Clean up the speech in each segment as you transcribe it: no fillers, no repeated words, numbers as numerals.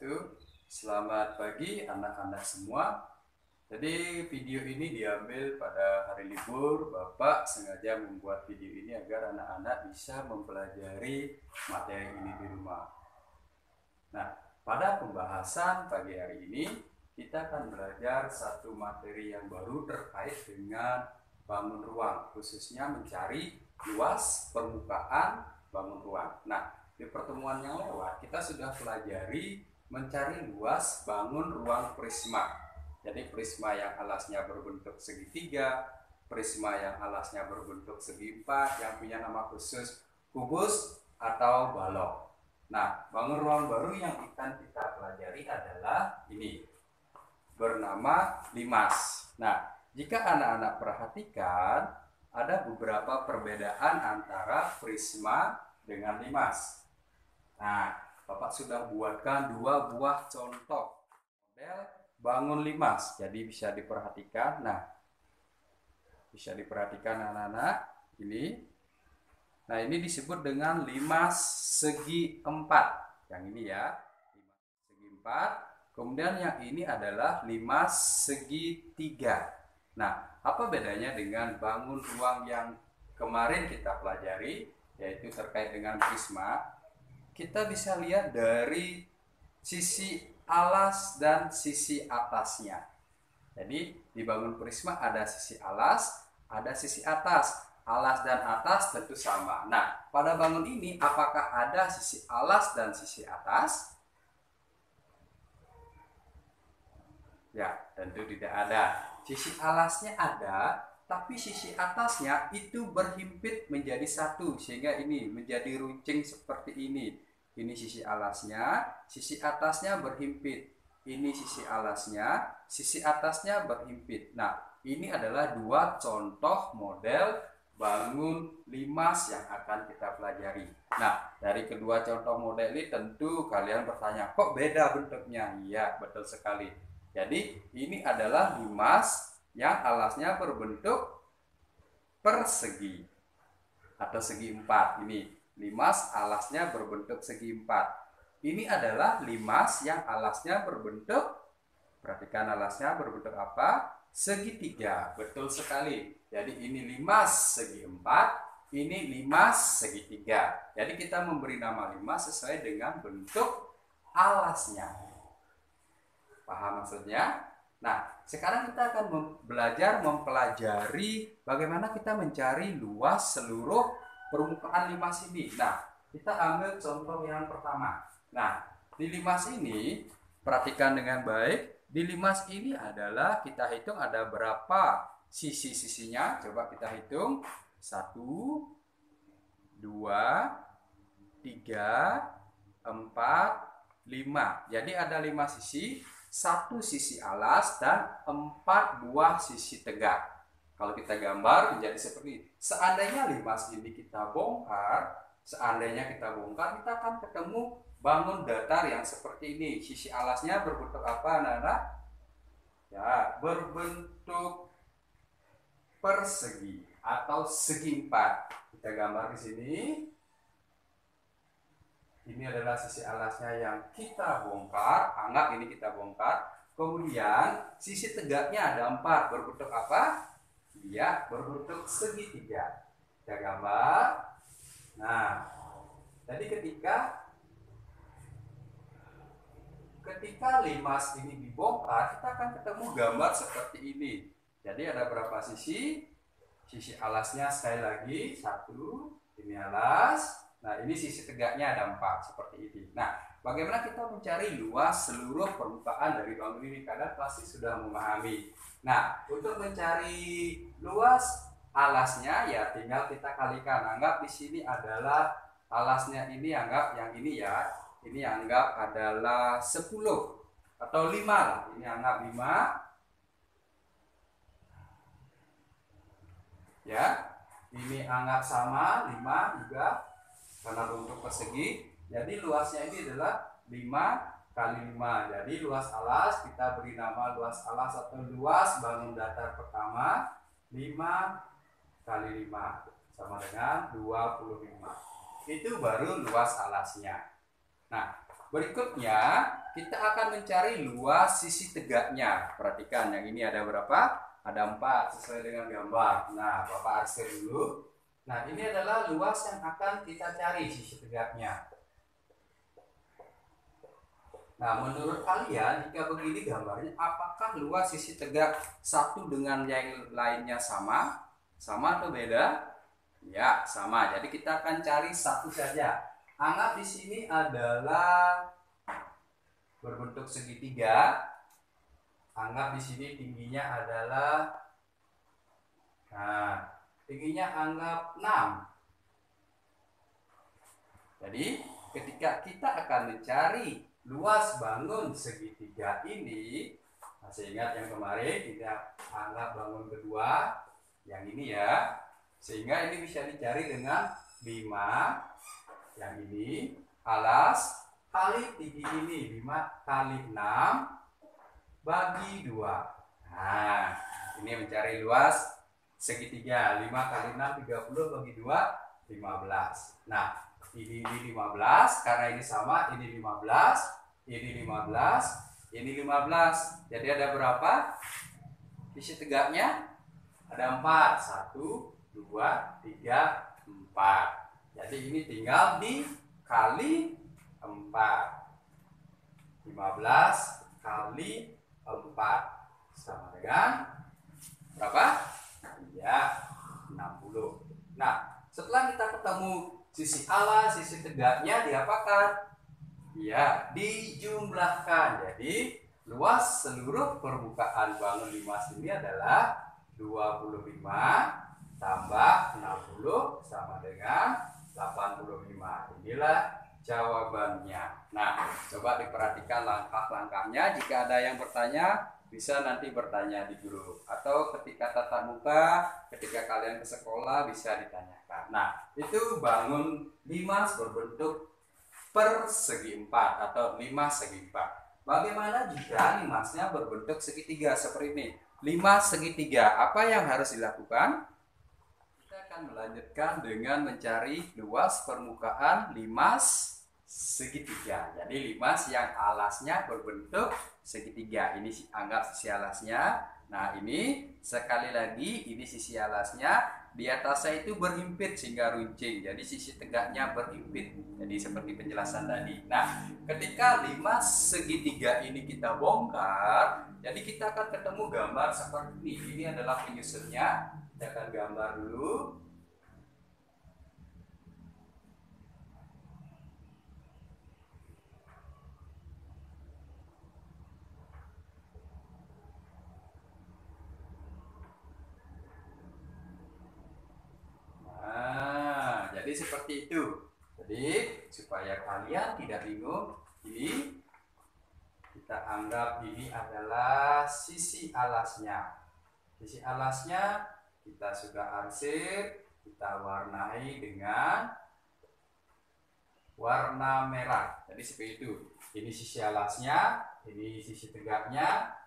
wabarakatuh. Selamat pagi anak-anak semua. Jadi video ini diambil pada hari libur. Bapak sengaja membuat video ini agar anak-anak bisa mempelajari materi ini di rumah. Nah, pada pembahasan pagi hari ini kita akan belajar satu materi yang baru terkait dengan bangun ruang, khususnya mencari luas permukaan bangun ruang. Nah, di pertemuan yang lewat kita sudah pelajari mencari luas bangun ruang prisma. Jadi prisma yang alasnya berbentuk segitiga, prisma yang alasnya berbentuk segi empat, yang punya nama khusus kubus atau balok. Nah, bangun ruang baru yang akan kita pelajari adalah ini, bernama limas. Nah, jika anak-anak perhatikan, ada beberapa perbedaan antara prisma dengan limas. Nah, Bapak sudah buatkan dua buah contoh model bangun limas. Jadi bisa diperhatikan. Nah, bisa diperhatikan anak-anak ini. Nah, ini disebut dengan limas segi empat. Yang ini ya, limas segi empat. Kemudian yang ini adalah limas segi tiga. Nah, apa bedanya dengan bangun ruang yang kemarin kita pelajari, yaitu terkait dengan prisma? Kita bisa lihat dari sisi alas dan sisi atasnya. Jadi di bangun prisma ada sisi alas, ada sisi atas. Alas dan atas tentu sama. Nah, pada bangun ini apakah ada sisi alas dan sisi atas? Ya, tentu tidak ada. Sisi alasnya ada, tapi sisi atasnya itu berhimpit menjadi satu, sehingga ini menjadi runcing seperti ini. Ini sisi alasnya, sisi atasnya berhimpit. Ini sisi alasnya, sisi atasnya berhimpit. Nah, ini adalah dua contoh model bangun limas yang akan kita pelajari. Nah, dari kedua contoh model ini tentu kalian bertanya, kok beda bentuknya? Iya, betul sekali. Jadi, ini adalah limas yang alasnya berbentuk persegi atau segi empat. Ini limas alasnya berbentuk segi empat. Ini adalah limas yang alasnya berbentuk, perhatikan alasnya berbentuk apa? Segitiga. Betul sekali. Jadi ini limas segi empat, ini limas segitiga. Jadi kita memberi nama limas sesuai dengan bentuk alasnya. Paham maksudnya? Nah, sekarang kita akan belajar mempelajari bagaimana kita mencari luas seluruh permukaan limas ini. Nah, kita ambil contoh yang pertama. Nah, di limas ini perhatikan dengan baik. Di limas ini adalah kita hitung ada berapa sisi-sisinya. Coba kita hitung. 1, 2, 3, 4, 5. Jadi ada 5 sisi, 1 sisi alas dan 4 buah sisi tegak. Kalau kita gambar menjadi seperti ini. Seandainya limas ini kita bongkar, kita akan ketemu bangun datar yang seperti ini. Sisi alasnya berbentuk apa, anak-anak? Ya, berbentuk persegi atau segi empat. Kita gambar di sini. Ini adalah sisi alasnya yang kita bongkar. Anggap ini kita bongkar. Kemudian sisi tegaknya ada 4. Berbentuk apa? Ya, berbentuk segitiga. Kita gambar. Nah, jadi ketika limas ini dibongkar, kita akan ketemu gambar seperti ini. Jadi ada berapa sisi? Sisi alasnya sekali lagi 1. Ini alas. Nah, ini sisi tegaknya ada 4 seperti ini. Nah, bagaimana kita mencari luas seluruh permukaan dari bangun ini? Kalian pasti sudah memahami. Nah, untuk mencari luas alasnya ya tinggal kita kalikan. Anggap di sini adalah alasnya ini, anggap yang ini ya. Ini anggap adalah 10 atau 5 lah. Ini anggap 5. Ya. Ini anggap sama 5 juga karena bentuk persegi. Jadi luasnya ini adalah 5 kali 5. Jadi luas alas kita beri nama luas alas atau luas bangun datar pertama 5 kali 5 sama dengan 25. Itu baru luas alasnya. Nah, berikutnya kita akan mencari luas sisi tegaknya. Perhatikan, yang ini ada berapa? Ada 4 sesuai dengan gambar. Nah, Bapak arsir dulu. Nah, ini adalah luas yang akan kita cari sisi tegaknya. Nah, menurut kalian jika begini gambarnya, apakah luas sisi tegak satu dengan yang lainnya sama? Sama atau beda? Ya, sama. Jadi kita akan cari satu saja. Anggap di sini adalah berbentuk segitiga. Anggap di sini tingginya adalah, nah, tingginya anggap 6. Jadi ketika kita akan mencari luas bangun segitiga ini, masih ingat yang kemarin kita anggap bangun kedua, yang ini ya. Sehingga ini bisa dicari dengan 5, yang ini, alas kali tinggi ini, 5 kali 6 bagi 2. Nah, ini mencari luas segitiga, 5 kali 6, 30 bagi 2, 15. Nah, ini 15, karena ini sama, ini 15, ini 15, ini 15. Jadi ada berapa sisi tegaknya? Ada 4. 1, 2, 3, 4. Jadi ini tinggal dikali 4. 15 kali 4 sama dengan berapa? Ya, 60. Nah, setelah kita ketemu sisi alas, sisi tegaknya diapakan? Ya, dijumlahkan. Jadi luas seluruh permukaan bangun limas ini adalah 25 tambah 60 sama dengan 85. Inilah jawabannya. Nah, coba diperhatikan langkah-langkahnya. Jika ada yang bertanya, bisa nanti bertanya di grup. Atau ketika tatap muka, ketika kalian ke sekolah, bisa ditanyakan. Nah, itu bangun limas berbentuk persegi 4 atau 5 segi 4. Bagaimana jika limasnya berbentuk segitiga seperti ini? 5 segitiga, apa yang harus dilakukan? Melanjutkan dengan mencari luas permukaan limas segitiga. Jadi limas yang alasnya berbentuk segitiga. Ini anggap sisi alasnya. Nah, ini sekali lagi, ini sisi alasnya. Di atasnya itu berhimpit sehingga runcing. Jadi sisi tegaknya berhimpit. Jadi seperti penjelasan tadi. Nah, ketika limas segitiga ini kita bongkar, jadi kita akan ketemu gambar seperti ini. Ini adalah penyusunnya. Kita akan gambar dulu. Jadi seperti itu. Jadi supaya kalian tidak bingung, ini kita anggap ini adalah sisi alasnya. Sisi alasnya kita sudah arsir, kita warnai dengan warna merah. Jadi seperti itu. Ini sisi alasnya, ini sisi tegaknya,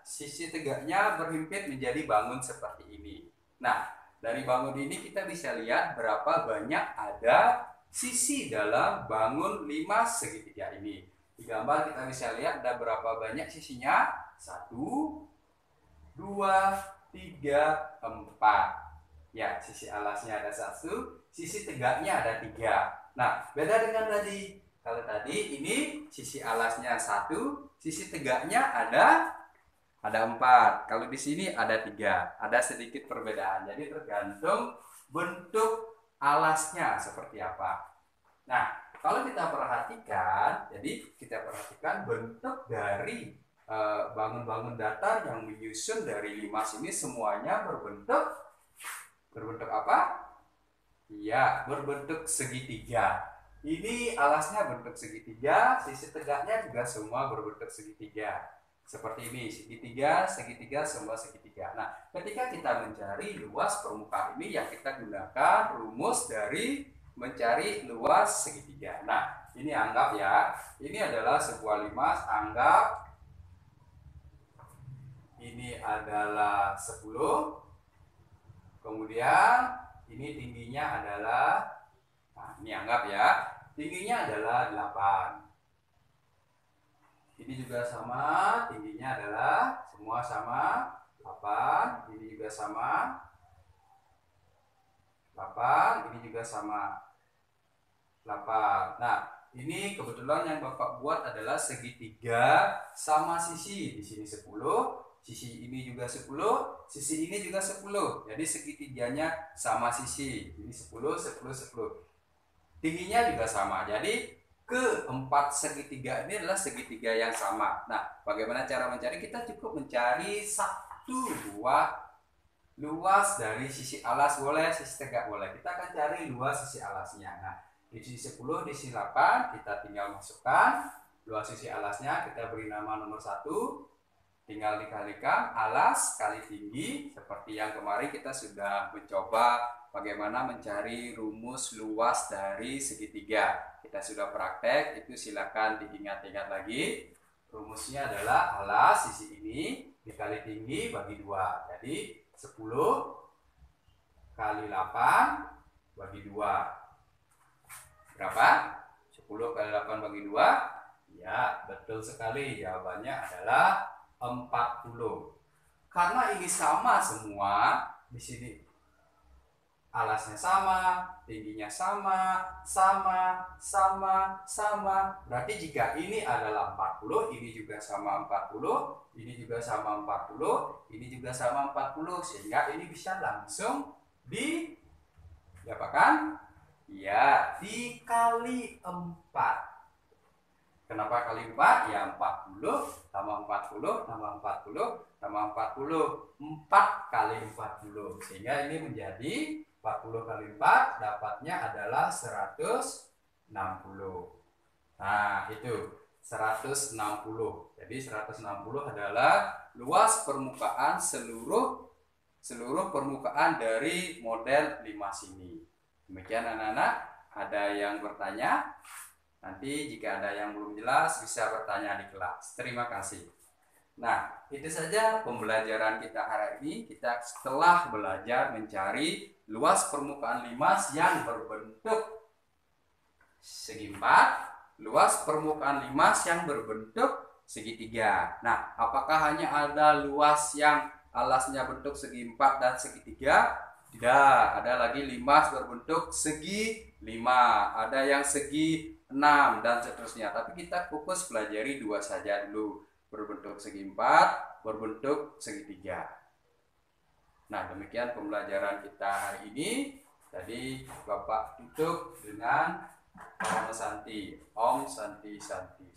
sisi tegaknya berhimpit menjadi bangun seperti ini. Nah, dari bangun ini kita bisa lihat berapa banyak ada sisi dalam bangun limas segitiga ini. Di gambar kita bisa lihat ada berapa banyak sisinya? 1, 2, 3, 4. Ya, sisi alasnya ada 1, sisi tegaknya ada 3. Nah, beda dengan tadi. Kalau tadi ini sisi alasnya 1, sisi tegaknya ada 4. Kalau di sini ada 3. Ada sedikit perbedaan. Jadi tergantung bentuk alasnya seperti apa. Nah, kalau kita perhatikan, jadi kita perhatikan bentuk dari bangun-bangun datar yang menyusun dari limas ini semuanya berbentuk apa? Iya, berbentuk segitiga. Ini alasnya bentuk segitiga, sisi tegaknya juga semua berbentuk segitiga. Seperti ini, segitiga, semua segitiga. Nah, ketika kita mencari luas permukaan ini, yang kita gunakan rumus dari mencari luas segitiga. Nah, ini anggap ya, ini adalah sebuah limas, anggap ini adalah 10. Kemudian ini tingginya adalah, nah ini anggap ya, tingginya adalah 8. Ini juga sama, tingginya adalah semua sama 8. Ini juga sama 8. Ini juga sama 8. Nah, ini kebetulan yang Bapak buat adalah segitiga sama sisi. Di sini 10, sisi ini juga 10, sisi ini juga 10. Jadi segitiganya sama sisi. Ini 10, 10, 10. Tingginya juga sama. Jadi keempat segitiga ini adalah segitiga yang sama. Nah, bagaimana cara mencari? Kita cukup mencari satu buah luas dari sisi alas boleh, sisi tegak boleh. Kita akan cari luas sisi alasnya. Nah, di sisi 10, di sisi 8 kita tinggal masukkan luas sisi alasnya, kita beri nama nomor 1. Tinggal dikalikan alas kali tinggi, seperti yang kemarin kita sudah mencoba bagaimana mencari rumus luas dari segitiga. Kita sudah praktek, itu silakan diingat-ingat lagi. Rumusnya adalah alas sisi ini dikali tinggi bagi 2. Jadi 10 kali 8 bagi 2. Berapa? 10 kali 8 bagi 2? Ya, betul sekali. Jawabannya adalah 40. Karena ini sama semua, di sini alasnya sama, tingginya sama, sama. Berarti jika ini adalah 40, ini juga sama 40, ini juga sama 40, ini juga sama 40, sehingga ini bisa langsung diapakan? Ya, dikali 4. Kenapa kali 4? Ya 40 tambah 40 tambah 40 tambah 40. 4 kali 40. Sehingga ini menjadi 40 kali 4 dapatnya adalah 160. Nah, itu 160. Jadi 160 adalah luas permukaan seluruh permukaan dari model 5 ini. Demikian anak-anak, ada yang bertanya? Nanti jika ada yang belum jelas bisa bertanya di kelas. Terima kasih. Nah, itu saja pembelajaran kita hari ini. Kita setelah belajar mencari luas permukaan limas yang berbentuk segi 4, luas permukaan limas yang berbentuk segitiga. Nah, apakah hanya ada luas yang alasnya bentuk segi 4 dan segitiga? Tidak, ada lagi limas berbentuk segi 5, ada yang segi 6 dan seterusnya. Tapi kita fokus pelajari 2 saja dulu, berbentuk segi 4, berbentuk segitiga. Nah, demikian pembelajaran kita hari ini. Tadi Bapak tutup dengan Om Santi. Om Santi Santi.